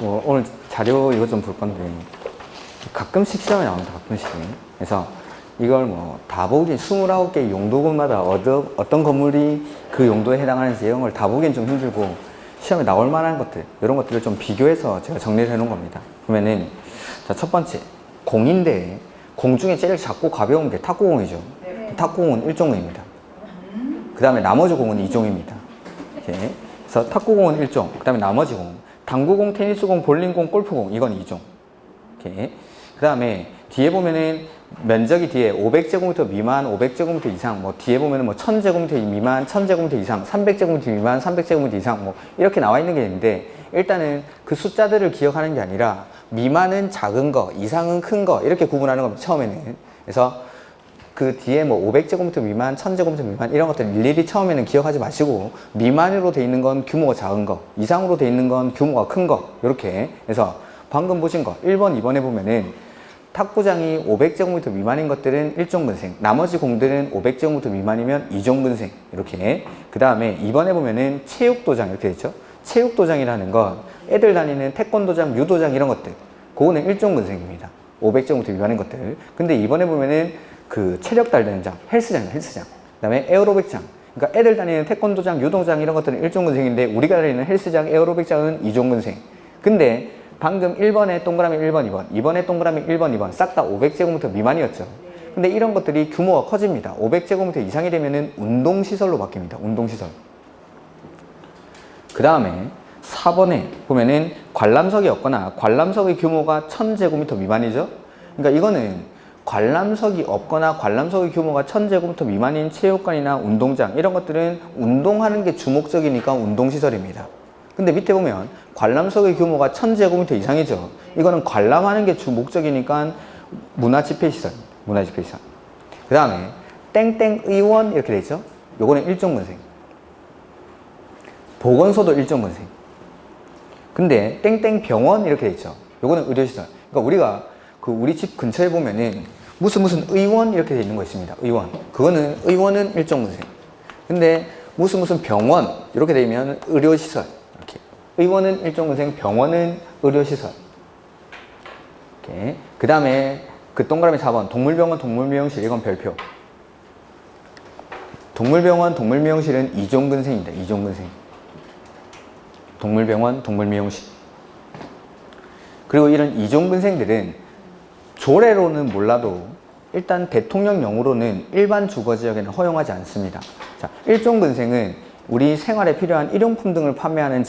오늘 자료 이거 좀 볼 건데 가끔씩 시험에 나옵니다. 가끔씩. 그래서 이걸 뭐 다 보기 29개 용도군마다 어떤 건물이 그 용도에 해당하는지 이런 걸 다 보기엔 좀 힘들고 시험에 나올 만한 것들 이런 것들을 좀 비교해서 제가 정리를 해 놓은 겁니다. 그러면은 자, 첫 번째 공인데 공 중에 제일 작고 가벼운 게 탁구공이죠. 네. 탁구공은 1종입니다. 그 다음에 나머지 공은 2종입니다. 이렇게. 그래서 탁구공은 1종, 그 다음에 나머지 공 당구공, 테니스공, 볼링공, 골프공 이건 2종. 이렇게. 그 다음에 뒤에 보면은 면적이 뒤에 500제곱미터 미만, 500제곱미터 이상, 뭐 뒤에 보면은 뭐 1000제곱미터 미만, 1000제곱미터 이상, 300제곱미터 미만, 300제곱미터 이상 뭐 이렇게 나와 있는 게 있는데 일단은 그 숫자들을 기억하는 게 아니라 미만은 작은 거, 이상은 큰 거 이렇게 구분하는 겁니다. 처음에는. 그래서 그 뒤에 뭐 500제곱미터 미만, 1000제곱미터 미만 이런 것들 일일이 처음에는 기억하지 마시고 미만으로 돼 있는 건 규모가 작은 거, 이상으로 돼 있는 건 규모가 큰 거 이렇게 해서 방금 보신 거 1번, 2번에 보면은 탁구장이 500제곱미터 미만인 것들은 1종근생, 나머지 공들은 500제곱미터 미만이면 2종근생 이렇게. 그 다음에 2번에 보면은 체육도장 이렇게 되죠. 체육도장이라는 건 애들 다니는 태권도장, 유도장 이런 것들 그거는 1종근생입니다. 500제곱미터 미만인 것들. 근데 이번에 보면은 그 체력 단련장, 헬스장이에요. 헬스장. 그 다음에 에어로빅장. 그러니까 애들 다니는 태권도장, 유도장 이런 것들은 1종근생인데 우리가 다니는 헬스장, 에어로빅장은 2종근생. 근데 방금 1번에 동그라미 1번, 2번, 2번에 동그라미 1번, 2번 싹 다 500제곱미터 미만이었죠. 근데 이런 것들이 규모가 커집니다. 500제곱미터 이상이 되면은 운동시설로 바뀝니다. 운동시설. 그 다음에 4번에 보면은 관람석이 없거나 관람석의 규모가 1000제곱미터 미만이죠. 그러니까 이거는 관람석이 없거나 관람석의 규모가 1000제곱미터 미만인 체육관이나 운동장 이런 것들은 운동하는 게 주목적이니까 운동시설입니다. 근데 밑에 보면 관람석의 규모가 1000제곱미터 이상이죠. 이거는 관람하는 게 주 목적이니까 문화집회시설, 문화집회시설. 그 다음에 땡땡의원 이렇게 돼 있죠. 요거는 1종근생. 보건소도 1종근생. 근데 땡땡병원 이렇게 돼 있죠. 요거는 의료시설. 그러니까 우리가 그 우리 집 근처에 보면은 무슨 의원 이렇게 돼 있는 거 있습니다. 의원. 그거는 의원은 1종근생. 근데 무슨 병원 이렇게 되면 의료시설. 의원은 1종근생, 병원은 의료시설. 그 다음에 그 동그라미 4번 동물병원, 동물미용실 이건 별표. 동물병원, 동물미용실은 2종근생입니다. 2종근생. 동물병원, 동물미용실. 그리고 이런 2종근생들은 조례로는 몰라도 일단 대통령령으로는 일반 주거지역에는 허용하지 않습니다. 자, 1종근생은 우리 생활에 필요한 일용품 등을 판매하는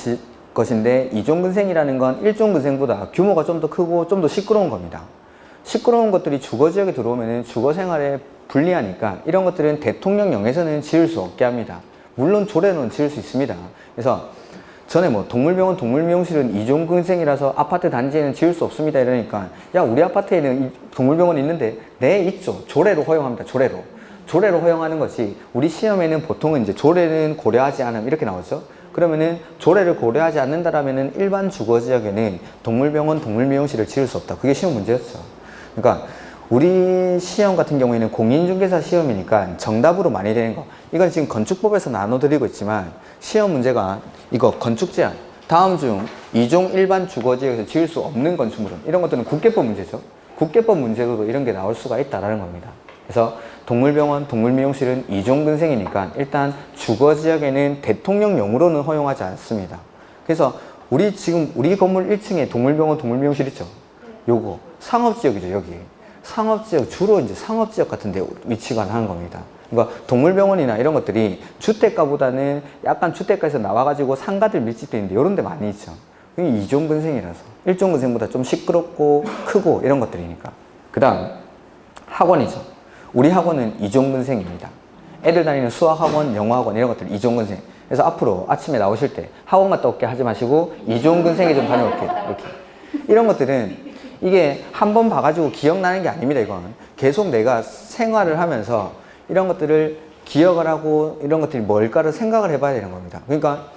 것인데 2종근생이라는 건 1종근생보다 규모가 좀 더 크고 좀 더 시끄러운 겁니다. 시끄러운 것들이 주거지역에 들어오면 주거생활에 불리하니까 이런 것들은 대통령령에서는 지을 수 없게 합니다. 물론 조례로는 지을 수 있습니다. 그래서 전에 뭐 동물병원, 동물미용실은 2종근생이라서 아파트 단지에는 지을 수 없습니다 이러니까 야 우리 아파트에는 동물병원이 있는데 네 있죠. 조례로 허용합니다. 조례로 허용하는 것이 우리 시험에는 보통은 이제 조례는 고려하지 않음 이렇게 나오죠. 그러면은 조례를 고려하지 않는다라면은 일반 주거지역에는 동물병원, 동물미용실을 지을 수 없다. 그게 시험 문제였죠. 그러니까 우리 시험 같은 경우에는 공인중개사 시험이니까 정답으로 많이 되는 거. 이건 지금 건축법에서 나눠드리고 있지만 시험 문제가 이거 건축 제한. 다음 중 2종 일반 주거지역에서 지을 수 없는 건축물은 이런 것들은 국계법 문제죠. 국계법 문제로도 이런 게 나올 수가 있다라는 겁니다. 그래서 동물병원, 동물미용실은 2종근생이니까 일단 주거지역에는 대통령령으로는 허용하지 않습니다. 그래서 우리 건물 1층에 동물병원, 동물미용실 있죠? 요거 상업지역이죠, 여기. 상업지역, 주로 이제 상업지역 같은 데 위치가 하는 겁니다. 그러니까 동물병원이나 이런 것들이 주택가보다는 약간 주택가에서 나와가지고 상가들 밀집돼 있는데 이런 데 많이 있죠. 이게 2종근생이라서 1종근생보다 좀 시끄럽고 크고 이런 것들이니까. 그 다음 학원이죠. 우리 학원은 2종근생입니다. 애들 다니는 수학학원, 영어학원 이런 것들 2종근생. 그래서 앞으로 아침에 나오실 때 학원 갔다 올게 하지 마시고 2종근생에 좀 다녀올게 이렇게. 이런 것들은 이게 한 번 봐가지고 기억나는 게 아닙니다. 이건 계속 내가 생활을 하면서 이런 것들을 기억을 하고 이런 것들이 뭘까를 생각을 해봐야 되는 겁니다. 그러니까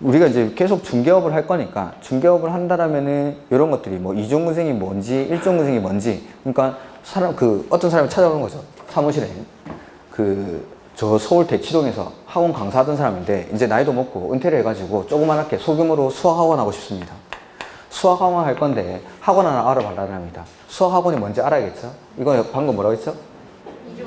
우리가 이제 계속 중개업을 할 거니까 중개업을 한다라면은 이런 것들이 뭐 2종근생이 뭔지 1종근생이 뭔지 그러니까 어떤 사람이 찾아오는 거죠. 사무실에 저 서울 대치동에서 학원 강사하던 사람인데 이제 나이도 먹고 은퇴를 해가지고 조그맣게 소규모로 수학학원 하고 싶습니다. 수학 학원 할 건데 학원 하나 알아봐라 합니다. 수학 학원이 뭔지 알아야겠죠? 이거 방금 뭐라고 했죠?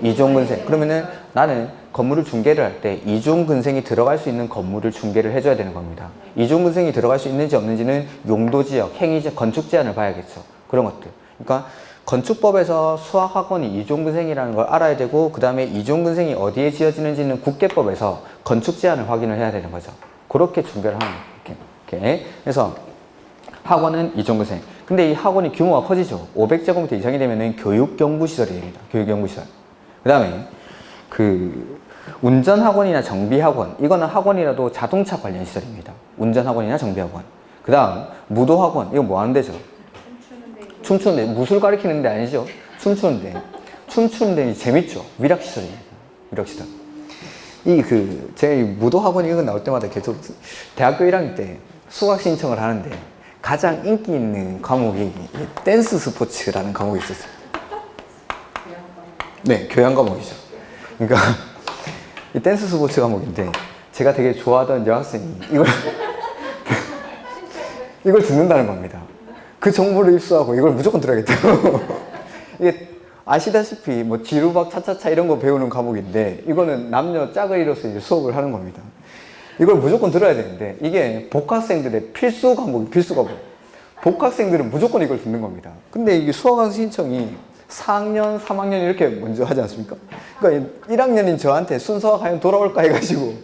이종근생. 그러면은 나는 건물을 중개를 할 때 이종근생이 들어갈 수 있는 건물을 중개를 해줘야 되는 겁니다. 이종근생이 들어갈 수 있는지 없는지는 용도지역, 행위지역, 건축제한을 봐야겠죠. 그런 것들. 그러니까 건축법에서 수학학원이 이종근생이라는 걸 알아야 되고, 그 다음에 이종근생이 어디에 지어지는지는 국계법에서 건축제한을 확인을 해야 되는 거죠. 그렇게 준비를 하는 거예요. 이렇게. 그래서 학원은 이종근생. 근데 이 학원이 규모가 커지죠. 500제곱미터 이상이 되면은 교육연구시설이 됩니다. 교육연구시설. 그 다음에 운전학원이나 정비학원, 이거는 학원이라도 자동차 관련 시설입니다. 운전학원이나 정비학원. 그 다음 무도학원, 이거 뭐 하는 데죠? 춤추는 데. 무술 가리키는 데 아니죠? 춤추는 데. 춤추는 데는 재밌죠? 위락시설입니다. 위락시설. 제 무도학원 이거 나올 때마다 계속 대학교 1학년 때 수학 신청을 하는데 가장 인기 있는 과목이 댄스 스포츠라는 과목이 있었어요. 네, 교양 과목이죠. 그러니까 이 댄스 스포츠 과목인데 제가 되게 좋아하던 여학생이 이걸 듣는다는 겁니다. 그 정보를 입수하고 이걸 무조건 들어야겠다고. 이게 아시다시피 뭐 지루박 차차차 이런 거 배우는 과목인데 이거는 남녀 짝을 이뤄서 이제 수업을 하는 겁니다. 이걸 무조건 들어야 되는데 이게 복학생들의 필수 과목. 복학생들은 무조건 이걸 듣는 겁니다. 근데 이게 수학학 신청이 4학년, 3학년 이렇게 먼저 하지 않습니까? 그러니까 1학년인 저한테 순서가 과연 돌아올까 해가지고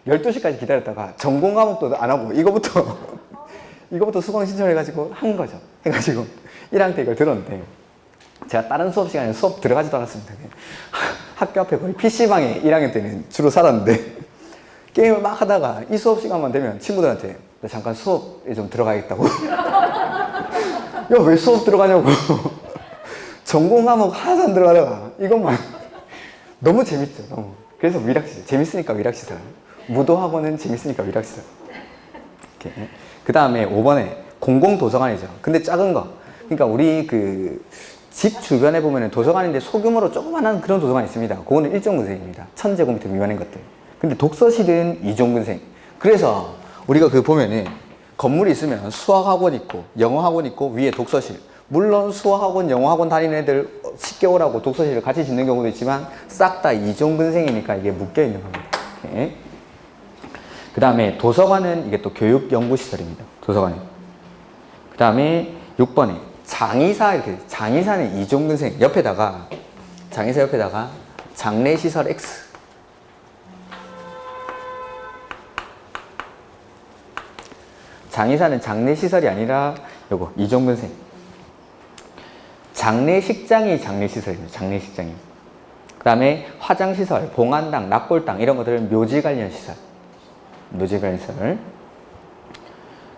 12시까지 기다렸다가 전공 과목도 안 하고 이거부터 수강 신청해가지고 한 거죠. 해가지고 1학년 때 이걸 들었는데 제가 다른 수업 시간에 수업 들어가지도 않았습니다. 학교 앞에 거의 PC방에 1학년 때는 주로 살았는데 게임을 막 하다가 이 수업 시간만 되면 친구들한테 나 잠깐 수업에 좀 들어가야겠다고. 야, 왜 수업 들어가냐고. 전공 과목 하나도 안 들어가다가 이것만. 너무 재밌죠. 너무. 그래서 위락시설. 재밌으니까 위락시설. 무도학원은 재밌으니까 위락시설. 이렇게. 그 다음에 5번에 공공도서관이죠. 근데 작은 거. 그러니까 우리 집 주변에 보면은 도서관인데 소규모로 조그만한 그런 도서관이 있습니다. 그거는 1종근생입니다. 1000제곱미터 미만인 것들. 근데 독서실은 2종근생. 그래서 우리가 보면은 건물이 있으면 수학학원 있고 영어학원 있고 위에 독서실. 물론 수학학원, 영어학원 다니는 애들 쉽게 오라고 독서실을 같이 짓는 경우도 있지만 싹 다 2종근생이니까 이게 묶여 있는 겁니다. 그 다음에 도서관은 이게 또 교육연구시설입니다. 도서관은. 그 다음에 6번에 장의사, 장의사는 2종근생 옆에다가 장의사 옆에다가 장례시설 X. 장의사는 장례시설이 아니라 요거 2종근생. 장례식장이 장례시설입니다. 장례식장이. 그 다음에 화장시설, 봉안당, 납골당 이런 것들은 묘지 관련 시설. 묘지 관련 시설.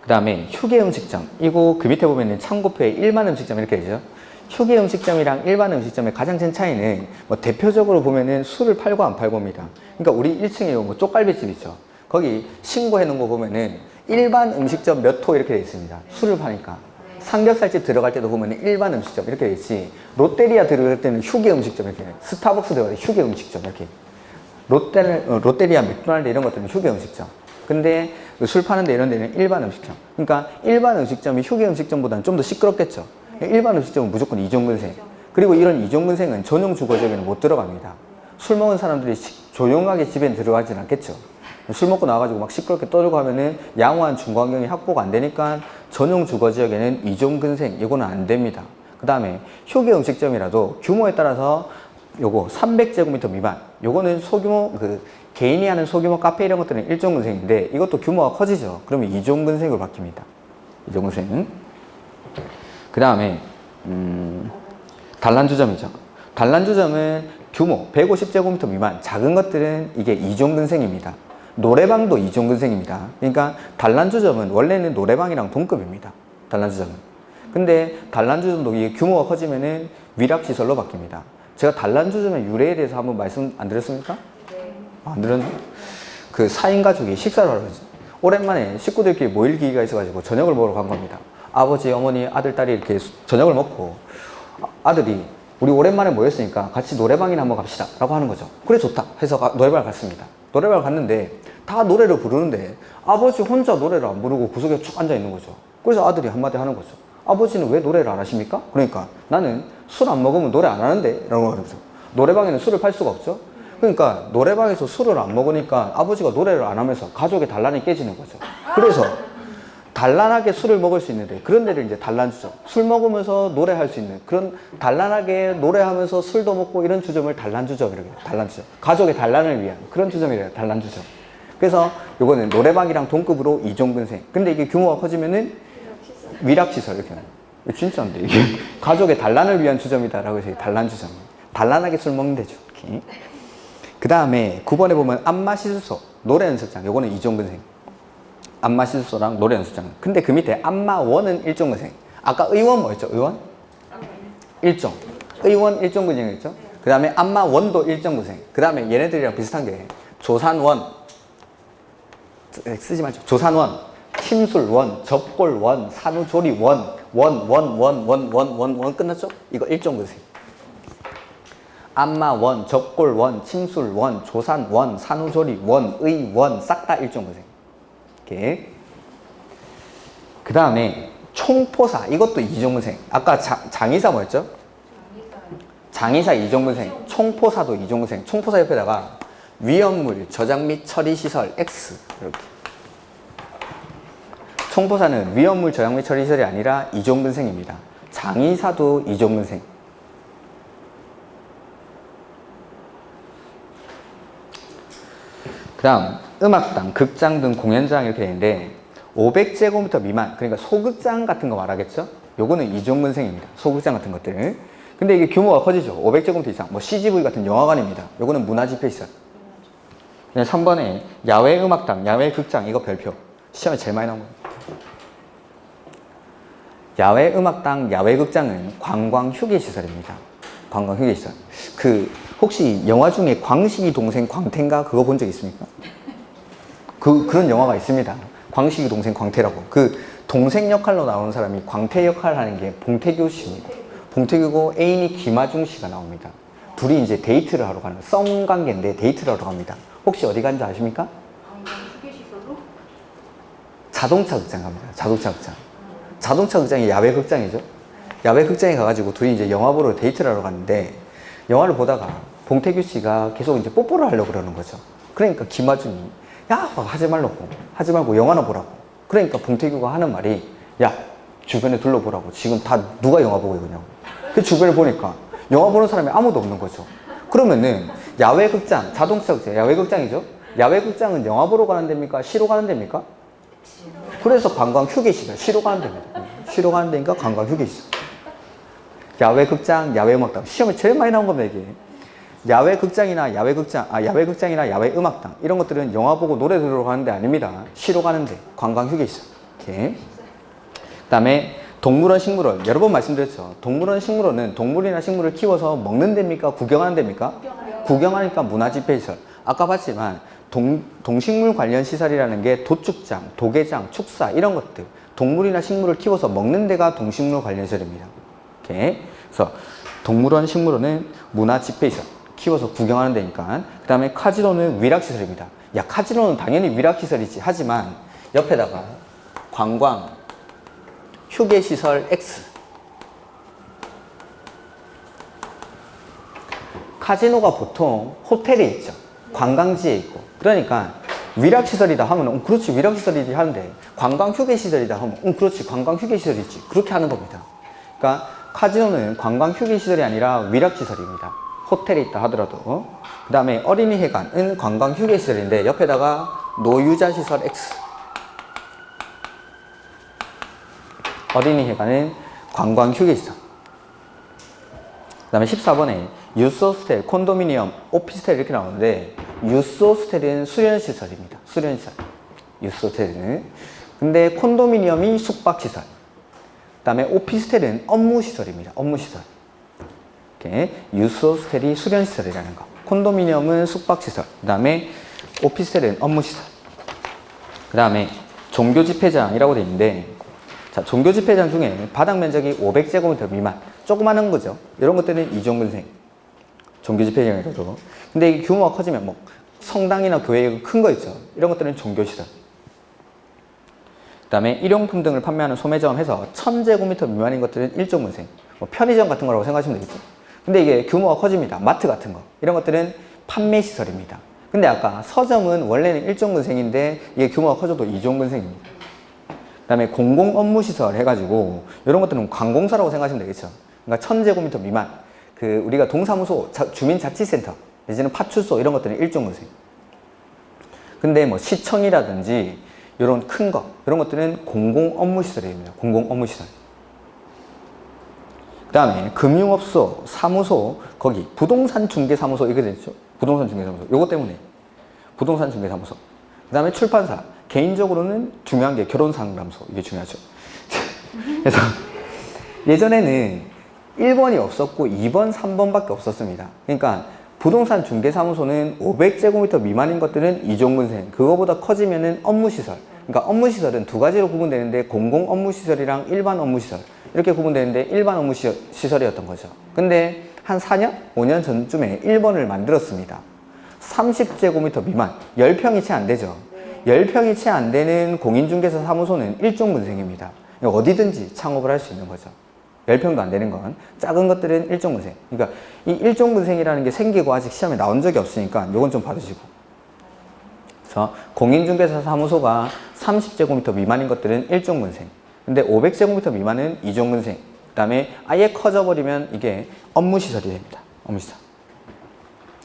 그 다음에 휴게 음식점. 이거 그 밑에 보면 참고표에 일반 음식점 이렇게 되죠. 휴게 음식점이랑 일반 음식점의 가장 큰 차이는 뭐 대표적으로 보면은 술을 팔고 안 팔고입니다. 그러니까 우리 1층에 뭐 쪽갈비집 있죠. 거기 신고해 놓은 거 보면은 일반 음식점 몇 호 이렇게 되어 있습니다. 술을 파니까. 삼겹살집 들어갈 때도 보면 일반 음식점 이렇게 되어 있지. 롯데리아 들어갈 때는 휴게 음식점 이렇게. 스타벅스 들어갈 때 휴게 음식점 이렇게. 롯데리아, 맥도날드 이런 것들은 휴게 음식점. 근데 술 파는데 이런 데는 일반 음식점. 그러니까 일반 음식점이 휴게 음식점보다는 좀 더 시끄럽겠죠. 일반 음식점은 무조건 2종근생. 그리고 이런 2종근생은 전용 주거지역에는 못 들어갑니다. 술 먹은 사람들이 조용하게 집에 들어가진 않겠죠. 술 먹고 나와가지고 막 시끄럽게 떠들고 하면은 양호한 중간경이 확보가 안 되니까 전용 주거지역에는 2종근생 이거는 안 됩니다. 그 다음에 휴게 음식점이라도 규모에 따라서 요거 300제곱미터 미만 요거는 소규모 개인이 하는 소규모 카페 이런 것들은 1종근생인데 이것도 규모가 커지죠. 그러면 2종근생으로 바뀝니다. 2종근생. 그 다음에 단란주점이죠. 단란주점은 규모 150제곱미터 미만 작은 것들은 이게 2종근생입니다. 노래방도 2종근생입니다. 그러니까 단란주점은 원래는 노래방이랑 동급입니다. 단란주점은. 근데 단란주점도 이게 규모가 커지면은 위락시설로 바뀝니다. 제가 단란주점의 유래에 대해서 한번 말씀 안 드렸습니까? 네. 안 드렸나? 4인 가족이 식사를 하러 오랜만에 식구들끼리 모일 기회가 있어가지고 저녁을 먹으러 간 겁니다. 아버지, 어머니, 아들, 딸이 이렇게 저녁을 먹고 아들이 우리 오랜만에 모였으니까 같이 노래방이나 한번 갑시다 라고 하는 거죠. 그래 좋다 해서 노래방을 갔습니다. 노래방을 갔는데 다 노래를 부르는데 아버지 혼자 노래를 안 부르고 구석에 쭉 앉아 있는 거죠. 그래서 아들이 한마디 하는 거죠. 아버지는 왜 노래를 안 하십니까? 그러니까 나는 술 안 먹으면 노래 안 하는데 라고 하죠. 노래방에는 술을 팔 수가 없죠. 그러니까 노래방에서 술을 안 먹으니까 아버지가 노래를 안 하면서 가족의 단란이 깨지는 거죠. 그래서 단란하게 술을 먹을 수 있는데 그런 데를 이제 단란주점, 술 먹으면서 노래할 수 있는 그런 단란하게 노래하면서 술도 먹고 이런 주점을 단란주점이라고 해요. 단란주점. 가족의 단란을 위한 그런 주점이래요. 단란주점. 그래서 요거는 노래방이랑 동급으로 이종근생. 근데 이게 규모가 커지면은 위락시설 이렇게 해요. 진짜인데 이게 가족의 단란을 위한 주점이다라고 해서 단란주점. 단란하게 술 먹는 데죠. 그 다음에 9번에 보면 안마시술소 노래 연습장. 요거는 이종근생. 안마시술소랑 노래 연습장. 근데 그 밑에 안마원은 일종근생. 아까 의원 뭐였죠? 의원? 일종. 의원 일종근생이었죠? 그 다음에 안마원도 일종근생. 그 다음에 얘네들이랑 비슷한 게 조산원. 쓰지 말죠. 조산원, 침술원, 접골원, 산후조리원, 원 끝났죠? 이거 일종근생. 안마원, 접골원, 침술원, 조산원, 산후조리원, 의원 싹 다 일종근생. 이렇게. 그 다음에 총포사 이것도 이종근생. 아까 장의사 뭐였죠? 장의사 이종근생. 총포사도 이종근생. 총포사 옆에다가 위험물, 저장 및 처리 시설 X 이렇게. 총포사는 위험물 저장 및 처리 시설이 아니라 이종근생입니다. 장의사도 이종근생. 그 다음 음악당, 극장 등 공연장 이렇게 되는데 500제곱미터 미만, 그러니까 소극장 같은 거 말하겠죠? 요거는 이종근생입니다. 소극장 같은 것들. 근데 이게 규모가 커지죠. 500제곱미터 이상. 뭐 CGV 같은 영화관입니다. 요거는 문화집회시설. 3번에 야외음악당, 야외극장 이거 별표. 시험에 제일 많이 나온 거예요. 야외음악당, 야외극장은 관광휴게시설입니다. 관광휴게시설. 혹시 영화 중에 광식이 동생 광태인가 그거 본 적 있습니까? 그런 영화가 있습니다. 광식이 동생 광태라고. 동생 역할로 나오는 사람이 광태 역할을 하는 게 봉태규 씨입니다. 봉태규고 애인이 김아중 씨가 나옵니다. 둘이 이제 데이트를 하러 가는 썸 관계인데 데이트를 하러 갑니다. 혹시 어디 간지 아십니까? 휴게시설로? 자동차 극장 갑니다. 자동차 극장. 자동차 극장이 야외 극장이죠. 야외 극장에 가가지고 둘이 이제 영화 보러 데이트를 하러 갔는데 영화를 보다가 봉태규 씨가 계속 이제 뽀뽀를 하려고 그러는 거죠. 그러니까 김아중이 야 하지 말고 영화나 보라고. 그러니까 봉태규가 하는 말이 야 주변에 둘러보라고. 지금 다 누가 영화 보고 있냐고. 그 주변을 보니까 영화 보는 사람이 아무도 없는 거죠. 그러면은 야외 극장, 자동차 극장, 야외 극장이죠. 야외 극장은 영화 보러 가는 데입니까? 쉬러 가는 데입니까? 그래서 관광 휴게시설, 쉬러 가는 데입니다. 쉬러 가는 데니까 관광 휴게시설. 야외 극장, 야외 음악당. 시험에 제일 많이 나온 겁니다, 이게. 야외 극장이나 야외 극장이나 야외 음악당 이런 것들은 영화 보고 노래 들으러 가는 데 아닙니다. 쉬러 가는 데, 관광 휴게시설. 이렇게. 그다음에 동물원, 식물원. 여러 번 말씀드렸죠. 동물원, 식물원은 동물이나 식물을 키워서 먹는 데입니까? 구경하는 데입니까? 구경하니까 문화집회시설. 아까 봤지만 동식물 관련 시설이라는 게 도축장, 도개장, 축사 이런 것들. 동물이나 식물을 키워서 먹는 데가 동식물 관련 시설입니다. 이렇게. 그래서 동물원, 식물원은 문화집회시설. 키워서 구경하는 데니까. 그 다음에 카지노는 위락시설입니다. 야, 카지노는 당연히 위락시설이지. 하지만 옆에다가 관광, 휴게시설 X. 카지노가 보통 호텔에 있죠. 관광지에 있고. 그러니까 위락시설이다 하면 그렇지 위락시설이지 하는데 관광휴게시설이다 하면 그렇지 관광휴게시설이지. 그렇게 하는 겁니다. 그러니까 카지노는 관광휴게시설이 아니라 위락시설입니다. 호텔에 있다 하더라도. 그 다음에 어린이회관은 관광휴게시설인데 옆에다가 노유자시설 X. 어린이회관은 관광휴게시설. 그 다음에 14번에 유스호스텔, 콘도미니엄, 오피스텔 이렇게 나오는데 유스호스텔은 수련시설입니다. 수련시설. 유스호텔은. 근데 콘도미니엄이 숙박시설. 그 다음에 오피스텔은 업무시설입니다. 업무시설. 이렇게 유스호스텔이 수련시설이라는 거. 콘도미니엄은 숙박시설. 그 다음에 오피스텔은 업무시설. 그 다음에 종교집회장이라고 되어 있는데 자, 종교집회장 중에 바닥 면적이 500제곱미터 미만, 조그마한 거죠. 이런 것들은 이종근생. 종교집회장이라도. 근데 이게 규모가 커지면 성당이나 교회 큰 거 있죠. 이런 것들은 종교시설. 그다음에 일용품 등을 판매하는 소매점 해서 1000제곱미터 미만인 것들은 일종근생. 뭐 편의점 같은 거라고 생각하시면 되겠죠. 근데 이게 규모가 커집니다. 마트 같은 거. 이런 것들은 판매시설입니다. 근데 아까 서점은 원래는 일종근생인데 이게 규모가 커져도 이종근생입니다. 그다음에 공공업무시설 해가지고 이런 것들은 관공서라고 생각하시면 되겠죠. 그러니까 1000제곱미터 미만. 그 우리가 동사무소, 주민자치센터, 내지는 파출소 이런 것들은 일종근생. 근데 뭐 시청이라든지 이런 큰 거, 이런 것들은 공공업무시설입니다. 공공업무시설. 그 다음에 금융업소, 사무소, 거기 부동산중개사무소 이게 되죠. 부동산중개사무소. 요거 때문에 부동산중개사무소. 그 다음에 출판사. 개인적으로는 중요한 게 결혼상담소. 이게 중요하죠. 그래서 예전에는 1번이 없었고 2번, 3번밖에 없었습니다. 그러니까 부동산 중개사무소는 500제곱미터 미만인 것들은 이종근생. 그거보다 커지면은 업무시설. 그러니까 업무시설은 두 가지로 구분되는데 공공업무시설이랑 일반 업무시설. 이렇게 구분되는데 일반 업무시설이었던 거죠. 근데 한 4년? 5년 전쯤에 1번을 만들었습니다. 30제곱미터 미만. 10평이 채 안 되죠. 10평이 채 안 되는 공인중개사 사무소는 일종근생입니다. 어디든지 창업을 할 수 있는 거죠. 10평도 안 되는 건 작은 것들은 일종근생. 그러니까 이 일종근생이라는 게 생기고 아직 시험에 나온 적이 없으니까 이건 좀 봐두시고. 그래서 공인중개사 사무소가 30제곱미터 미만인 것들은 일종근생. 근데 500제곱미터 미만은 이종근생. 그 다음에 아예 커져버리면 이게 업무시설이 됩니다. 업무시설.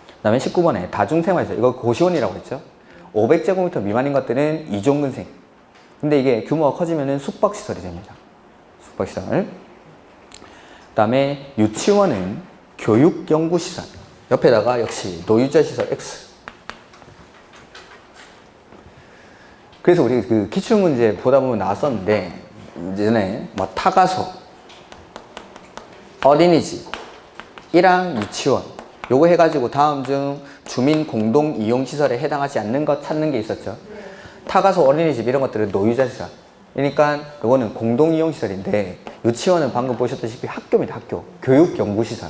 그 다음에 19번에 다중생활시설. 이거 고시원이라고 했죠. 500제곱미터 미만인 것들은 이종근생. 근데 이게 규모가 커지면은 숙박시설이 됩니다. 숙박시설. 그 다음에 유치원은 교육연구시설. 옆에다가 역시 노유자시설 X. 그래서 우리 그 기출문제 보다 보면 나왔었는데, 예전에 뭐 타가소, 어린이집, 일항 유치원, 요거 해가지고 다음 중 주민 공동 이용시설에 해당하지 않는 것 찾는 게 있었죠. 타가소, 어린이집 이런 것들은 노유자시설. 그러니까 그거는 공동 이용시설인데 유치원은 방금 보셨다시피 학교입니다. 학교. 교육연구시설.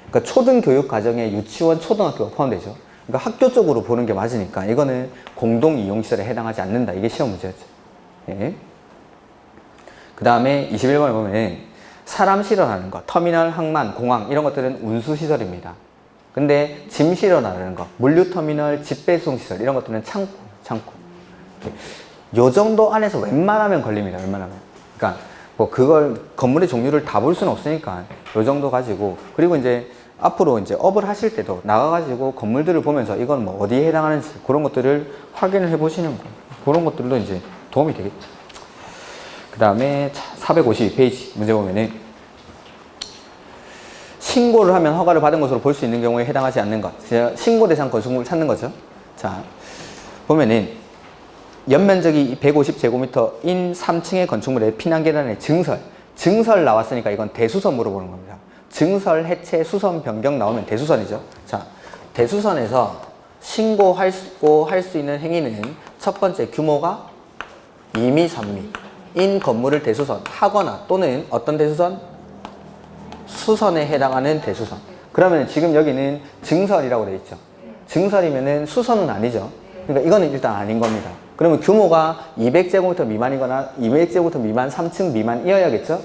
그러니까 초등교육 과정에 유치원, 초등학교가 포함되죠. 그러니까 학교 쪽으로 보는 게 맞으니까 이거는 공동 이용시설에 해당하지 않는다. 이게 시험 문제였죠. 예. 그 다음에 21번에 보면 사람 실어나는 것, 터미널, 항만, 공항 이런 것들은 운수시설입니다. 근데 짐 실어나는 것, 물류터미널, 집배송시설 이런 것들은 창고. 요 정도 안에서 웬만하면 걸립니다. 웬만하면. 그러니까 뭐 그걸 건물의 종류를 다 볼 수는 없으니까 요 정도 가지고, 그리고 이제 앞으로 이제 업을 하실 때도 나가가지고 건물들을 보면서 이건 뭐 어디에 해당하는지 그런 것들을 확인을 해 보시는 거. 그런 것들도 이제 도움이 되겠죠. 그 다음에 452페이지 문제 보면은 신고를 하면 허가를 받은 것으로 볼 수 있는 경우에 해당하지 않는 것. 신고 대상 건축물을 찾는 거죠. 자, 보면은 연면적이 150제곱미터인 3층의 건축물의 피난계단의 증설 나왔으니까 이건 대수선 물어보는 겁니다. 증설, 해체, 수선, 변경 나오면 대수선이죠. 자, 대수선에서 신고할 수 있는 행위는 첫 번째 규모가 2미, 3미인 건물을 대수선 하거나 또는 어떤 대수선? 수선에 해당하는 대수선. 그러면 지금 여기는 증설이라고 되어 있죠. 증설이면은 수선은 아니죠. 그러니까 이거는 일단 아닌 겁니다. 그러면 규모가 200제곱미터 미만이거나 200제곱미터 미만, 3층 미만이어야겠죠?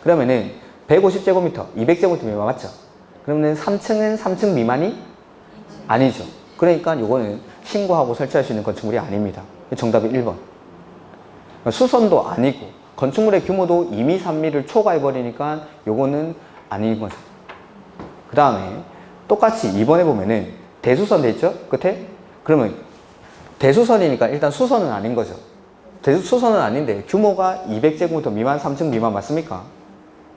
그러면은 150제곱미터, 200제곱미터 미만 맞죠? 그러면 3층은 3층 미만이 아니죠. 그러니까 이거는 신고하고 설치할 수 있는 건축물이 아닙니다. 정답이 1번. 수선도 아니고 건축물의 규모도 2미, 3미를 초과해버리니까 이거는 아닌 거죠. 그 다음에 똑같이 2번에 보면은 대수선 돼 있죠? 끝에? 그러면 대수선이니까 일단 수선은 아닌 거죠. 수선은 아닌데 규모가 200제곱미터 미만, 3층 미만 맞습니까?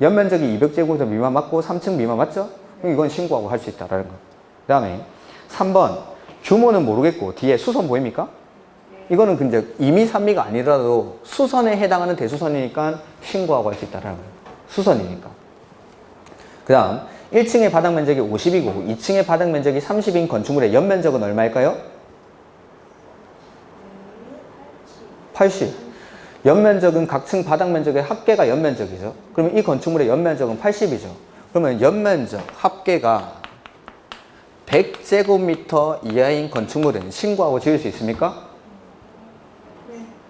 연면적이 200제곱미터 미만 맞고 3층 미만 맞죠? 그럼 이건 신고하고 할 수 있다라는 거. 그 다음에 3번 규모는 모르겠고 뒤에 수선 보입니까? 이거는 근데 2미, 3미가 아니라도 수선에 해당하는 대수선이니까 신고하고 할 수 있다라는 거예요. 수선이니까. 그 다음 1층의 바닥 면적이 50이고 2층의 바닥 면적이 30인 건축물의 연면적은 얼마일까요? 80. 연면적은 각 층 바닥 면적의 합계가 연면적이죠. 그러면 이 건축물의 연면적은 80이죠. 그러면 연면적 합계가 100제곱미터 이하인 건축물은 신고하고 지을 수 있습니까?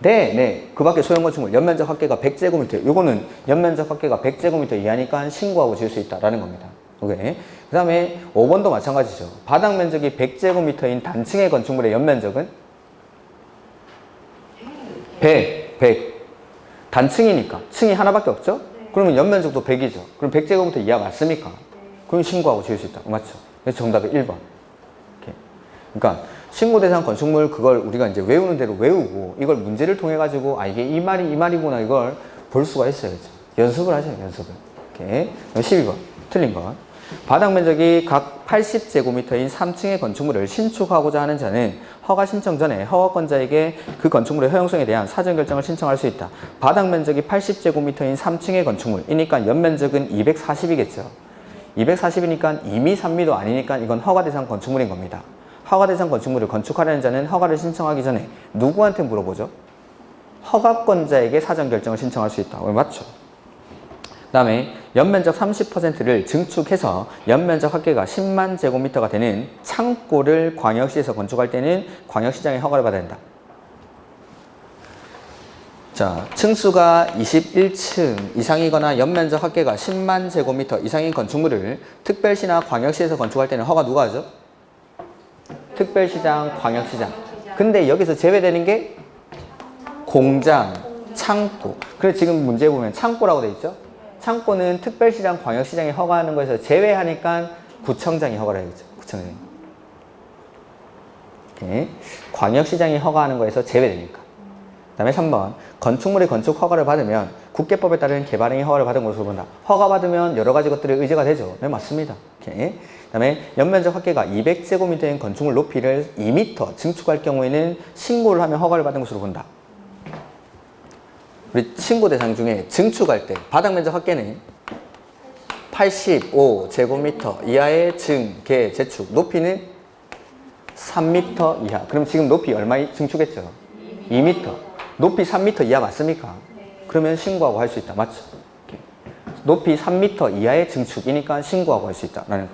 네. 그 밖에 소형 건축물 연면적 합계가 100제곱미터. 요거는 연면적 합계가 100제곱미터 이하니까 신고하고 지을 수 있다라는 겁니다. 오케이. 그 다음에 5번도 마찬가지죠. 바닥 면적이 100제곱미터인 단층의 건축물의 연면적은 100. 단층이니까. 층이 하나밖에 없죠? 그러면 연면적도 100이죠. 그럼 100제곱미터 이하 맞습니까? 그럼 신고하고 지을 수 있다. 맞죠? 그래서 정답이 1번. 오케이. 그러니까 신고 대상 건축물 그걸 우리가 이제 외우는 대로 외우고 이걸 문제를 통해 가지고 아 이게 이 말이구나 이걸 볼 수가 있어야죠. 연습을 하셔요. 연습을. 오케이. 12번. 틀린 거. 바닥 면적이 각 80제곱미터인 3층의 건축물을 신축하고자 하는 자는 허가 신청 전에 허가권자에게 그 건축물의 허용성에 대한 사전 결정을 신청할 수 있다. 바닥 면적이 80제곱미터인 3층의 건축물이니까 연면적은 240이겠죠. 240이니까 2미, 3미도 아니니까 이건 허가 대상 건축물인 겁니다. 허가 대상 건축물을 건축하려는 자는 허가를 신청하기 전에 누구한테 물어보죠? 허가권자에게 사전 결정을 신청할 수 있다. 맞죠? 그 다음에 연면적 30%를 증축해서 연면적 합계가 10만 제곱미터가 되는 창고를 광역시에서 건축할 때는 광역시장의 허가를 받아야 된다. 자, 층수가 21층 이상이거나 연면적 합계가 10만 제곱미터 이상인 건축물을 특별시나 광역시에서 건축할 때는 허가 누가 하죠? 특별시장, 광역시장. 근데 여기서 제외되는 게 공장, 창고. 그래서 지금 문제 보면 창고라고 돼 있죠? 창고는 특별시장, 광역시장이 허가하는 거에서 제외하니까 구청장이 허가를 해야겠죠. 구청장이. 오케이. 광역시장이 허가하는 거에서 제외되니까. 그 다음에 3번. 건축물의 건축 허가를 받으면 국계법에 따른 개발행위 허가를 받은 것으로 본다. 허가 받으면 여러 가지 것들이 의제가 되죠. 네, 맞습니다. 오케이. 그 다음에 연면적 합계가 200제곱미터인 건축물 높이를 2m 증축할 경우에는 신고를 하면 허가를 받은 것으로 본다. 우리 신고 대상 중에 증축할 때 바닥 면적 합계는 85제곱미터 이하의 증, 개, 재축. 높이는 3m 이하. 그럼 지금 높이 얼마 증축했죠? 2m. 높이 3m 이하 맞습니까? 그러면 신고하고 할 수 있다. 맞죠? 높이 3m 이하의 증축이니까 신고하고 할 수 있다. 라는 거.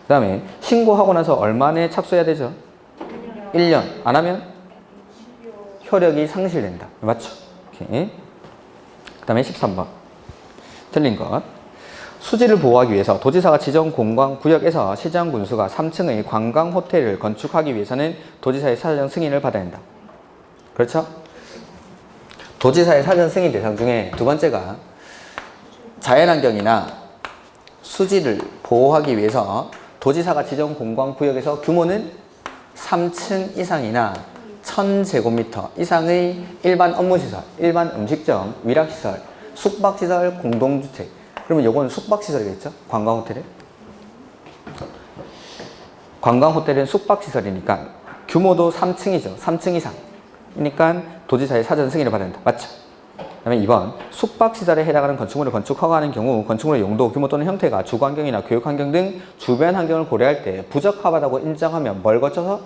그 다음에 신고하고 나서 얼마 내에 착수해야 되죠? 1년. 안 하면 효력이 상실된다. 맞죠? 오케이. 그 다음에 13번. 틀린 것. 수지를 보호하기 위해서 도지사가 지정 공간구역에서 시장 군수가 3층의 관광 호텔을 건축하기 위해서는 도지사의 사전 승인을 받아야 한다. 그렇죠? 도지사의 사전 승인 대상 중에 두 번째가 자연환경이나 수지를 보호하기 위해서 도지사가 지정 공간구역에서 규모는 3층 이상이나 1000제곱미터 이상의 일반 업무시설, 일반 음식점, 위락시설, 숙박시설, 공동주택. 그러면 요건 숙박시설이겠죠? 관광호텔에? 관광호텔은 숙박시설이니까 규모도 3층이죠. 3층 이상. 그러니까 도지사의 사전 승인을 받아야 된다. 맞죠? 그 다음에 2번. 숙박시설에 해당하는 건축물을 건축 허가하는 경우 건축물의 용도, 규모 또는 형태가 주거환경이나 교육환경 등 주변 환경을 고려할 때 부적합하다고 인정하면 뭘 거쳐서?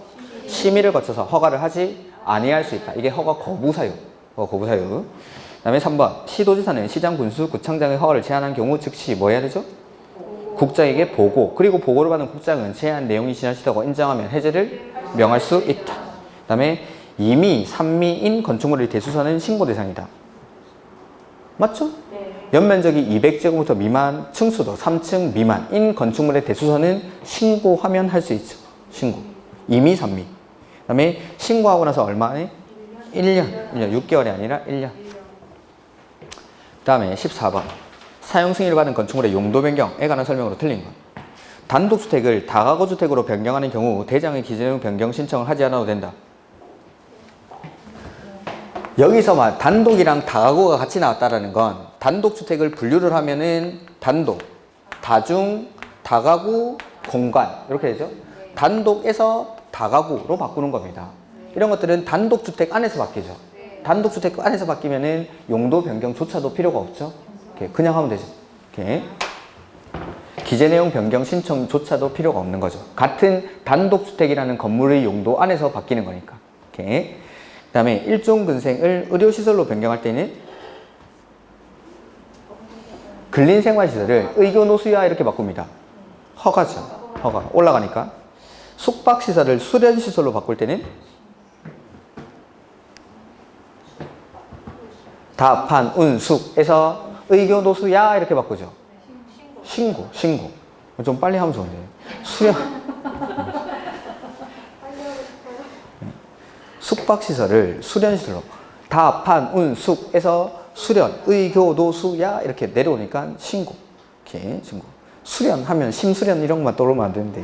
심의를 거쳐서 허가를 하지 아니할 수 있다. 이게 허가 거부 사유. 허가 거부 사유. 그 다음에 3번. 시도지사는 시장, 군수, 구청장의 허가를 제한한 경우 즉시 뭐 해야 되죠? 국장에게 보고. 그리고 보고를 받은 국장은 제한 내용이 지나치다고 인정하면 해제를 명할 수 있다. 그 다음에 2미, 3미인 건축물의 대수선은 신고 대상이다. 맞죠? 네. 연면적이 200제곱미터 미만, 층수도 3층 미만인 건축물의 대수선은 신고하면 할 수 있죠. 신고. 2미, 3미. 그 다음에 신고하고 나서 얼마에? 1년. 6개월이 아니라 1년. 그 다음에 14번. 사용 승인을 받은 건축물의 용도 변경에 관한 설명으로 틀린 것. 단독주택을 다가구주택으로 변경하는 경우 대장의 기재내용 변경 신청을 하지 않아도 된다. 여기서 단독이랑 다가구가 같이 나왔다라는 건 단독주택을 분류를 하면은 단독, 다중, 다가구, 공간 이렇게 되죠. 단독에서 다가구로 바꾸는 겁니다. 이런 것들은 단독주택 안에서 바뀌죠. 단독주택 안에서 바뀌면은 용도 변경조차도 필요가 없죠. 이렇게 그냥 하면 되죠. 이렇게. 기재내용 변경 신청조차도 필요가 없는 거죠. 같은 단독주택이라는 건물의 용도 안에서 바뀌는 거니까. 이렇게. 그 다음에 일종근생을 의료시설로 변경할 때는 근린생활시설을 의료노수야 이렇게 바꿉니다. 허가죠. 허가. 올라가니까. 숙박시설을 수련시설로 바꿀 때는 답한, 운, 숙에서 의교, 노수야 이렇게 바꾸죠. 신고. 좀 빨리 하면 좋은데. 수련. 숙박시설을 수련시설로. 답한, 운, 숙에서 수련, 의교, 노수야 이렇게 내려오니까 신고. 이렇게 신고. 수련하면 심수련 이런 것만 떠오르면 안 되는데.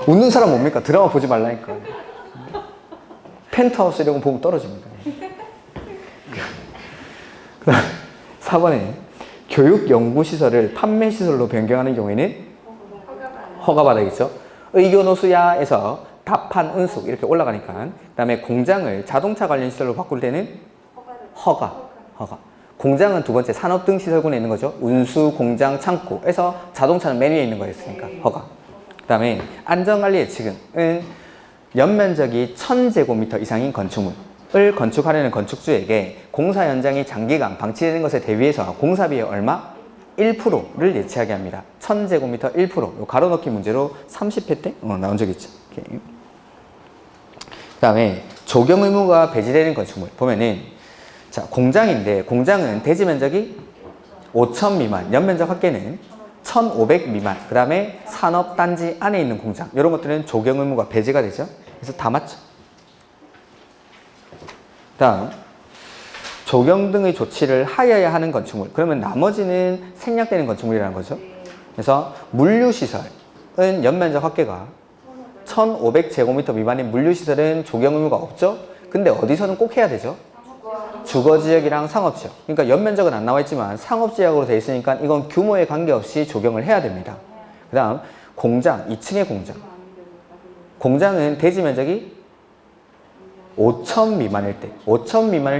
웃는 사람 뭡니까? 드라마 보지 말라니까. 펜트하우스 이런 거 보면 떨어집니다. 4번에 교육연구시설을 판매시설로 변경하는 경우에는 허가받아야겠죠. 의교노수야에서 답한, 은숙 이렇게 올라가니까. 그 다음에 공장을 자동차 관련 시설로 바꿀 때는 허가. 공장은 두 번째 산업 등 시설군에 있는 거죠. 운수, 공장, 창고에서 자동차는 맨 위에 있는 거였으니까 허가. 그 다음에 안전관리 예측은 연면적이 1000제곱미터 이상인 건축물을 건축하려는 건축주에게 공사 현장이 장기간 방치되는 것에 대비해서 공사비의 얼마? 1%를 예치하게 합니다. 1000제곱미터 1%. 요 가로넣기 문제로 30회 때 나온 적 있죠. 그 다음에 조경 의무가 배제되는 건축물 보면은, 자, 공장인데 공장은 대지 면적이 5,000 미만, 연면적 합계는 1,500 미만, 그 다음에 산업단지 안에 있는 공장, 이런 것들은 조경 의무가 배제가 되죠. 그래서 다 맞죠. 다음, 조경 등의 조치를 하여야 하는 건축물. 그러면 나머지는 생략되는 건축물이라는 거죠. 그래서 물류시설은 연면적 합계가 1,500제곱미터 미만인 물류시설은 조경 의무가 없죠. 근데 어디서는 꼭 해야 되죠. 주거지역이랑 상업지역. 그러니까 연면적은 안 나와 있지만 상업지역으로 되어 있으니까 이건 규모에 관계없이 조경을 해야 됩니다. 그 다음 공장, 2층의 공장. 공장은 대지 면적이 5,000 미만일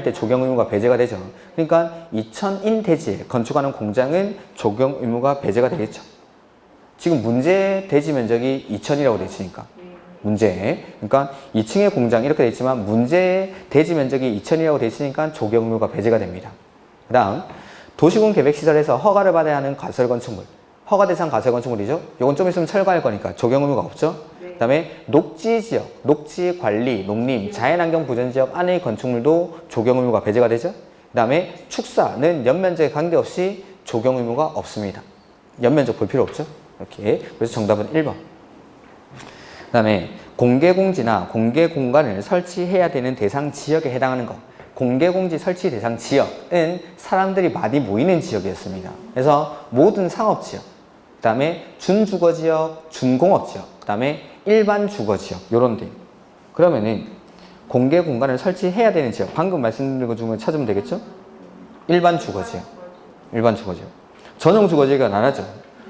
때 조경 의무가 배제가 되죠. 그러니까 2,000인 대지에 건축하는 공장은 조경 의무가 배제가 되겠죠. 지금 문제 대지 면적이 2,000이라고 되어 있으니까. 문제. 그러니까 2층의 공장 이렇게 되어 있지만 문제 대지 면적이 2,000이라고 되어 있으니까 조경 의무가 배제가 됩니다. 그 다음 도시군 계획시설에서 허가를 받아야 하는 가설 건축물. 허가 대상 가설 건축물이죠. 이건 좀 있으면 철거할 거니까 조경 의무가 없죠. 그 다음에 녹지지역, 녹지관리, 농림, 자연환경 보전지역 안의 건축물도 조경 의무가 배제가 되죠. 그 다음에 축사는 연면적에 관계없이 조경 의무가 없습니다. 연면적 볼 필요 없죠. 이렇게. 그래서 정답은 1번. 그 다음에 공개공지나 공개공간을 설치해야 되는 대상 지역에 해당하는 것. 공개공지 설치 대상 지역은 사람들이 많이 모이는 지역이었습니다. 그래서 모든 상업지역, 그 다음에 준주거지역, 준공업지역, 그 다음에 일반 주거지역, 요런 데. 그러면은 공개공간을 설치해야 되는 지역, 방금 말씀드린 것 중에 찾으면 되겠죠? 일반 주거지역. 전용 주거지역은 안 하죠.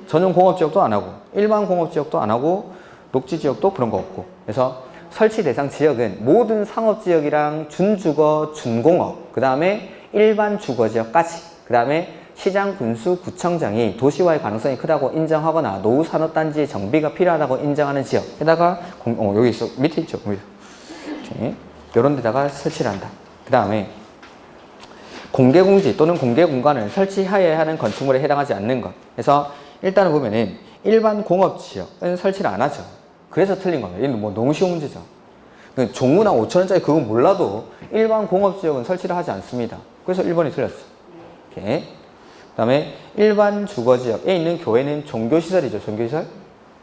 전용 공업지역도 안 하고, 일반 공업지역도 안 하고, 녹지지역도 그런 거 없고. 그래서 설치 대상 지역은 모든 상업지역이랑 준주거, 준공업, 그 다음에 일반 주거지역까지, 그 다음에 시장, 군수, 구청장이 도시화의 가능성이 크다고 인정하거나 노후 산업단지의 정비가 필요하다고 인정하는 지역에다가 여기 있어, 밑에 있죠. 이렇게 이런 데다가 설치를 한다. 그 다음에 공개공지 또는 공개공간을 설치하여야 하는 건축물에 해당하지 않는 것. 그래서 일단은 보면은 일반 공업지역은 설치를 안 하죠. 그래서 틀린 겁니다. 이건 뭐 너무 쉬운 문제죠. 종무나 5,000원짜리 그거 몰라도 일반 공업지역은 설치를 하지 않습니다. 그래서 1번이 틀렸어. 이렇게. 그 다음에 일반 주거지역에 있는 교회는 종교시설이죠.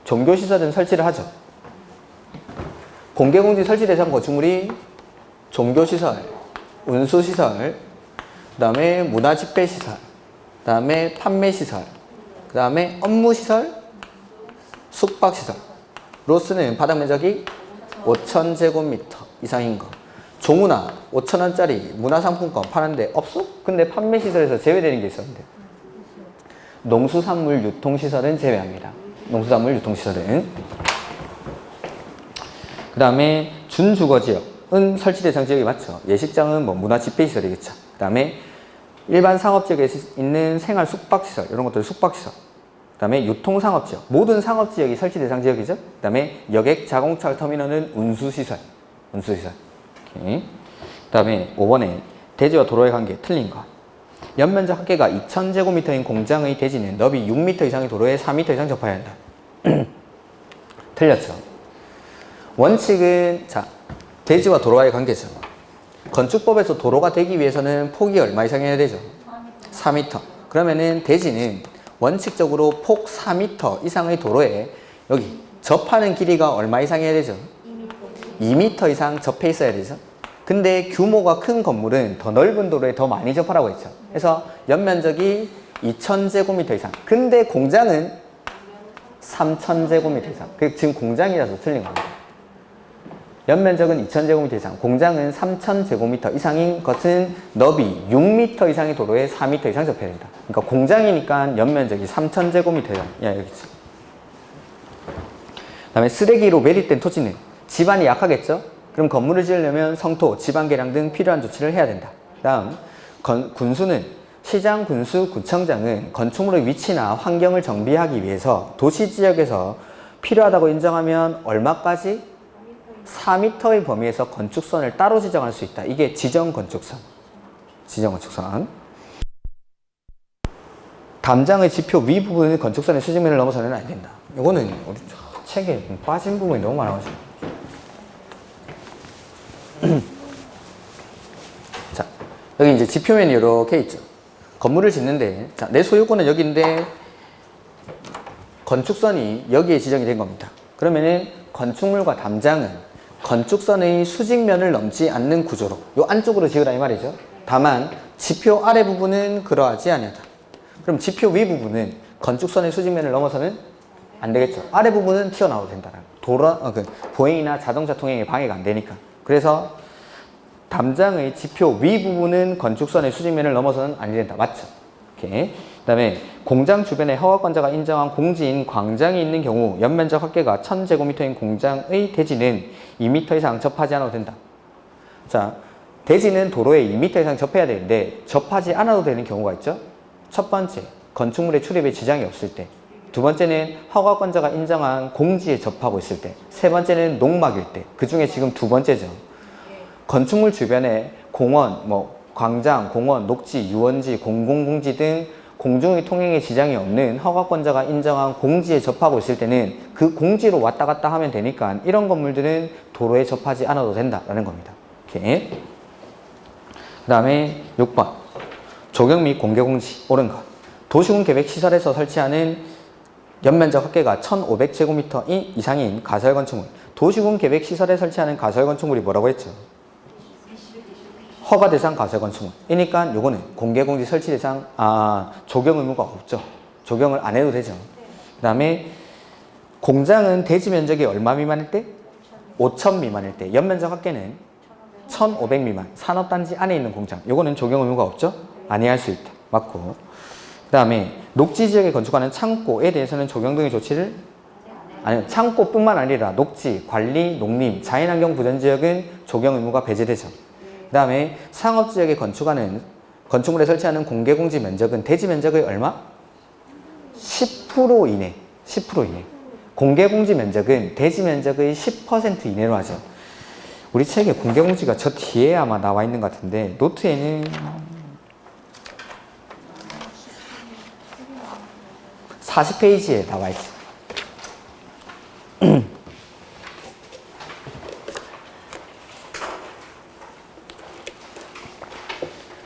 종교시설은 설치를 하죠. 공개공지 설치 대상 건축물이 종교시설, 운수시설, 그 다음에 문화집회시설, 그 다음에 판매시설, 그 다음에 업무시설, 숙박시설. 로스는 바닥 면적이 5,000제곱미터 이상인 거. 조문화 5,000원짜리 문화상품권 파는데 없어? 근데 판매시설에서 제외되는 게 있었는데. 농수산물 유통시설은 제외합니다. 농수산물 유통시설은. 그 다음에 준주거지역은 설치 대상 지역이 맞죠. 예식장은 뭐 문화집회시설이겠죠. 그 다음에 일반 상업지역에 있는 생활 숙박시설, 이런 것들 숙박시설. 그 다음에 유통상업지역, 모든 상업지역이 설치 대상 지역이죠. 그 다음에 여객, 자동차 터미널은 운수시설. 오케이. 그 다음에 5번에 대지와 도로의 관계 틀린 거. 연면적 합계가 2,000제곱미터인 공장의 대지는 너비 6m 이상의 도로에 4m 이상 접해야 한다. 틀렸죠. 원칙은 자 대지와 도로와의 관계죠. 건축법에서 도로가 되기 위해서는 폭이 얼마 이상이어야 되죠? 4m. 그러면은 대지는 원칙적으로 폭 4m 이상의 도로에 여기 접하는 길이가 얼마 이상이어야 되죠? 2m 이상 접해 있어야 되죠? 근데 규모가 큰 건물은 더 넓은 도로에 더 많이 접하라고 했죠. 그래서 연면적이 2000제곱미터 이상. 근데 공장은 3000제곱미터 이상. 지금 공장이라서 틀린 겁니다. 연면적은 2000제곱미터 이상, 공장은 3000제곱미터 이상인 것은 너비 6m 이상의 도로에 4m 이상 접해야 된다. 그러니까 공장이니까 연면적이 3000제곱미터 이상. 야, 여기 있어. 그 다음에 쓰레기로 매립된 토지는 지반이 약하겠죠? 그럼 건물을 지으려면 성토, 지반 개량 등 필요한 조치를 해야 된다. 그 다음, 군수는 시장, 군수, 구청장은 건축물의 위치나 환경을 정비하기 위해서 도시지역에서 필요하다고 인정하면 얼마까지? 4m의 범위에서 건축선을 따로 지정할 수 있다. 이게 지정건축선. 지정건축선. 담장의 지표 위 부분의 건축선의 수직면을 넘어서는 안 된다. 이거는 우리 책에 빠진 부분이 너무 많아가지고. 자, 여기 이제 지표면이 이렇게 있죠. 건물을 짓는데, 자, 내 소유권은 여기인데, 건축선이 여기에 지정이 된 겁니다. 그러면은 건축물과 담장은 건축선의 수직면을 넘지 않는 구조로 요 안쪽으로 지으라 이 말이죠. 다만 지표 아래 부분은 그러하지 아니하다. 그럼 지표 위 부분은 건축선의 수직면을 넘어서는 안 되겠죠. 아래 부분은 튀어나와도 된다라는 보행이나 자동차 통행에 방해가 안 되니까. 그래서 담장의 지표 위 부분은 건축선의 수직면을 넘어서는 안 된다. 맞죠? 오케이. 그 다음에 공장 주변에 허가권자가 인정한 공지인 광장이 있는 경우 연면적 합계가 1000제곱미터인 공장의 대지는 2m 이상 접하지 않아도 된다. 자, 대지는 도로에 2m 이상 접해야 되는데 접하지 않아도 되는 경우가 있죠. 첫 번째, 건축물의 출입에 지장이 없을 때. 두 번째는 허가권자가 인정한 공지에 접하고 있을 때. 세 번째는 농막일 때. 그 중에 지금 두 번째죠. 건축물 주변에 공원, 광장, 공원, 녹지, 유원지, 공공공지 등 공중의 통행에 지장이 없는 허가권자가 인정한 공지에 접하고 있을 때는 그 공지로 왔다 갔다 하면 되니까 이런 건물들은 도로에 접하지 않아도 된다라는 겁니다. 오케이. 그 다음에 6번. 조경 및 공개공지. 옳은 것. 도시군 계획시설에서 설치하는 연면적 합계가 1500제곱미터 이상인 가설건축물. 도시군 계획시설에 설치하는 가설건축물이 뭐라고 했죠? 허가 대상 가설건축물. 이니까 요거는 공개공지 설치 대상, 조경 의무가 없죠. 조경을 안 해도 되죠. 그 다음에 공장은 대지 면적이 얼마 미만일 때? 5,000 미만일 때. 연면적 합계는 1,500 미만. 산업단지 안에 있는 공장. 요거는 조경 의무가 없죠. 아니할 수 있다. 맞고. 그 다음에 녹지 지역에 건축하는 창고에 대해서는 조경 등의 조치를 창고뿐만 아니라 녹지, 관리, 농림, 자연환경 부전지역은 조경 의무가 배제되죠. 그 다음에 상업지역에 건축하는 건축물에 설치하는 공개공지 면적은 대지 면적의 얼마? 10% 이내. 10% 이내. 공개공지 면적은 대지 면적의 10% 이내로 하죠. 우리 책에 공개공지가 저 뒤에 아마 나와 있는 것 같은데 노트에는 40페이지에 나와 있죠.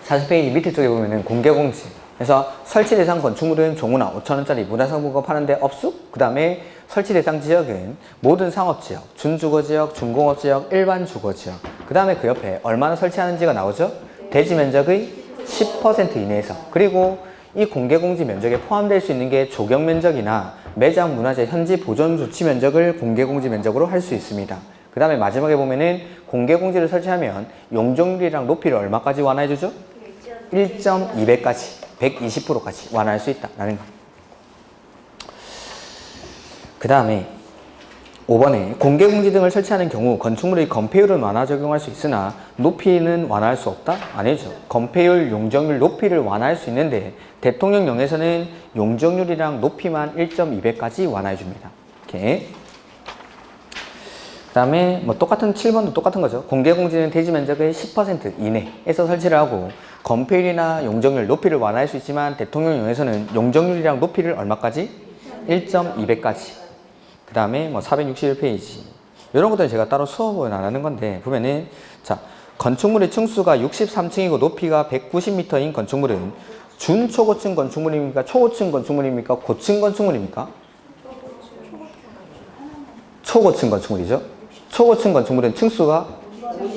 40페이지 밑에 쪽에 보면은 공개공지. 그래서 설치 대상 건축물은 종우나 5,000원짜리 문화상품권 파는데 업숙. 그 다음에 설치 대상 지역은 모든 상업지역, 준주거지역, 준공업지역, 일반 주거지역. 그 다음에 그 옆에 얼마나 설치하는지가 나오죠? 대지 면적의 10% 이내에서. 그리고 이 공개공지 면적에 포함될 수 있는 게 조경 면적이나 매장 문화재 현지 보존 조치 면적을 공개공지 면적으로 할 수 있습니다. 그 다음에 마지막에 보면은 공개공지를 설치하면 용적률이랑 높이를 얼마까지 완화해주죠? 1.2배까지 120%까지 완화할 수 있다라는 거. 그 다음에 5번에 공개공지 등을 설치하는 경우 건축물의 건폐율은 완화 적용할 수 있으나 높이는 완화할 수 없다? 아니죠. 건폐율, 용적률, 높이를 완화할 수 있는데 대통령령에서는 용적률이랑 높이만 1.2배까지 완화해 줍니다. 이렇게. 그 다음에 똑같은 7번도 똑같은 거죠. 공개공지는 대지 면적의 10% 이내에서 설치를 하고 건폐율이나 용적률, 높이를 완화할 수 있지만 대통령령에서는 용적률이랑 높이를 얼마까지? 1.2배까지. 그 다음에 461페이지. 이런 것들은 제가 따로 수업은 안 하는 건데 보면은 자, 건축물의 층수가 63층이고 높이가 190m인 건축물은 준초고층 건축물입니까? 초고층 건축물입니까? 고층 건축물입니까? 초고층 건축물이죠. 초고층 건축물은 층수가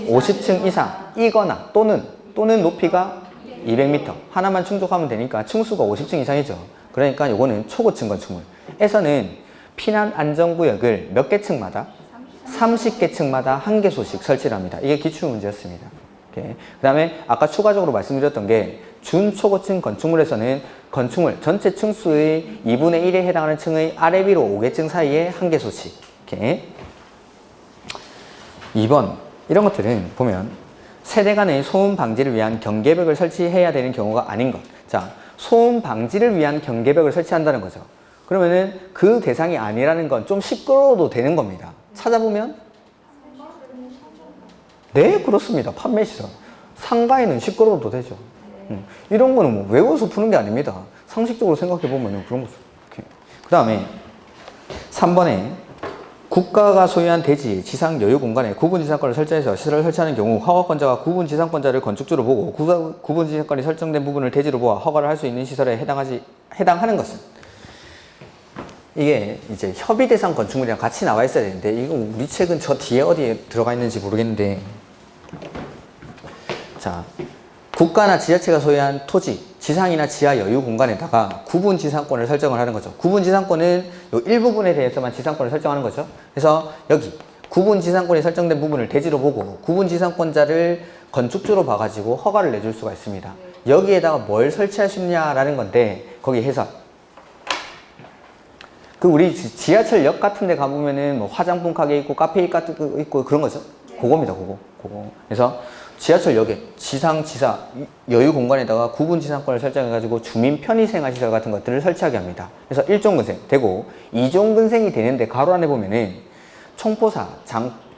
50층 이상이거나 또는 높이가 200m 하나만 충족하면 되니까 층수가 50층 이상이죠. 그러니까 요거는 초고층 건축물에서는 피난 안전구역을 몇 개 층마다? 30개 층마다 한 개소씩 설치를 합니다. 이게 기출문제였습니다. 그 다음에 아까 추가적으로 말씀드렸던 게 준초고층 건축물에서는 건축물 전체 층수의 2분의 1에 해당하는 층의 아래 위로 5개층 사이에 한 개소씩. 이렇게. 2번 이런 것들은 보면 세대 간의 소음 방지를 위한 경계벽을 설치해야 되는 경우가 아닌 것. 자, 소음 방지를 위한 경계벽을 설치한다는 거죠. 그러면은 그 대상이 아니라는 건 좀 시끄러워도 되는 겁니다. 찾아보면 네, 그렇습니다. 판매시설. 상가에는 시끄러워도 되죠. 이런 거는 뭐 외워서 푸는 게 아닙니다. 상식적으로 생각해 보면 그런 거죠. 그 다음에 3번에 국가가 소유한 대지, 지상 여유 공간에 구분지상권을 설정해서 시설을 설치하는 경우 허가권자가 구분지상권자를 건축주로 보고 구분지상권이 설정된 부분을 대지로 보아 허가를 할 수 있는 시설에 해당하는 것은 이게 이제 협의 대상 건축물이랑 같이 나와 있어야 되는데 이거 우리 책은 저 뒤에 어디에 들어가 있는지 모르겠는데 자, 국가나 지자체가 소유한 토지, 지상이나 지하 여유 공간에다가 구분 지상권을 설정을 하는 거죠. 구분 지상권은 요 일부분에 대해서만 지상권을 설정하는 거죠. 그래서 여기 구분 지상권이 설정된 부분을 대지로 보고 구분 지상권자를 건축주로 봐가지고 허가를 내줄 수가 있습니다. 여기에다가 뭘 설치할 수 있냐라는 건데 거기 해설. 그 우리 지하철역 같은 데 가보면은 뭐 화장품 가게 있고 카페 있고 그런 거죠. 그겁니다. 그거. 그래서 지하철역에 지상, 지하, 여유 공간에다가 구분 지상권을 설정해가지고 주민 편의생활시설 같은 것들을 설치하게 합니다. 그래서 1종 근생 되고 2종 근생이 되는데 가로 안에 보면은 총포사,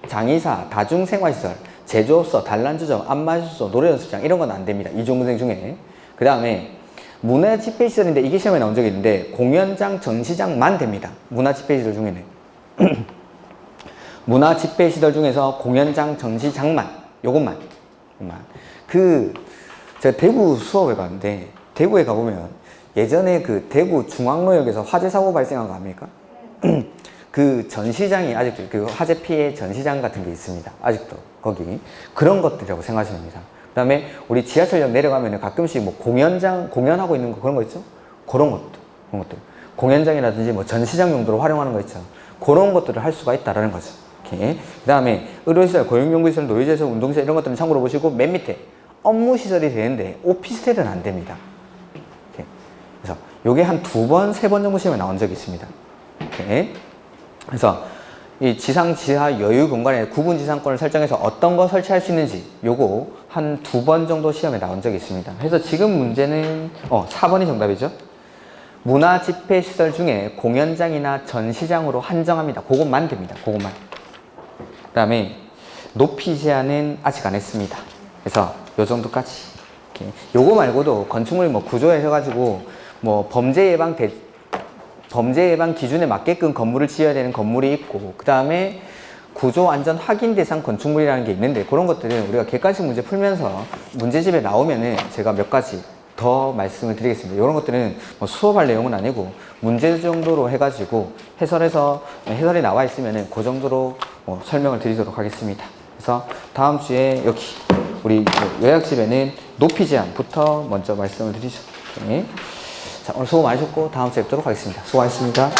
장의사, 다중생활시설, 제조업소, 단란주점, 안마수소, 노래연습장 이런 건 안 됩니다. 2종 근생 중에. 그 다음에 문화집회시설인데 이게 시험에 나온 적이 있는데 공연장, 전시장만 됩니다. 문화집회시설 중에는. 문화집회시설 중에서 공연장, 전시장만 요것만. 제가 대구 수업에 갔는데 대구에 가보면 예전에 그 대구 중앙로역에서 화재 사고 발생한 거 아닙니까? 그 전시장이 아직도 그 화재 피해 전시장 같은 게 있습니다. 아직도 거기 그런 것들이라고 생각하시면 됩니다. 그 다음에 우리 지하철역 내려가면 가끔씩 뭐 공연하고 있는 거 그런 거 있죠? 그런 것들. 공연장이라든지 뭐 전시장 용도로 활용하는 거 있죠? 그런 것들을 할 수가 있다라는 거죠. 그 다음에 의료시설, 고용연구시설, 노예시설, 운동시설 이런 것들은 참고로 보시고 맨 밑에 업무시설이 되는데 오피스텔은 안 됩니다. 그래서 요게 한 2번, 3번 정도 시험에 나온 적이 있습니다. 그래서 이 지상, 지하, 여유 공간에 구분 지상권을 설정해서 어떤 거 설치할 수 있는지 요거 한 2번 정도 시험에 나온 적이 있습니다. 그래서 지금 문제는 4번이 정답이죠. 문화집회시설 중에 공연장이나 전시장으로 한정합니다. 그것만 됩니다. 그것만. 그 다음에 높이 제한은 아직 안 했습니다. 그래서 요 정도까지. 요거 말고도 건축물 뭐 구조에 해가지고 뭐 범죄 예방 기준에 맞게끔 건물을 지어야 되는 건물이 있고 그 다음에 구조 안전 확인 대상 건축물이라는 게 있는데 그런 것들은 우리가 객관식 문제 풀면서 문제집에 나오면은 제가 몇 가지 더 말씀을 드리겠습니다. 이런 것들은 뭐 수업할 내용은 아니고 문제 정도로 해가지고 해설이 나와 있으면은 그 정도로 설명을 드리도록 하겠습니다. 그래서 다음 주에 여기 우리 요약집에는 높이 제한부터 먼저 말씀을 드리죠. 자, 오늘 수고 많으셨고 다음 주에 뵙도록 하겠습니다. 수고하셨습니다.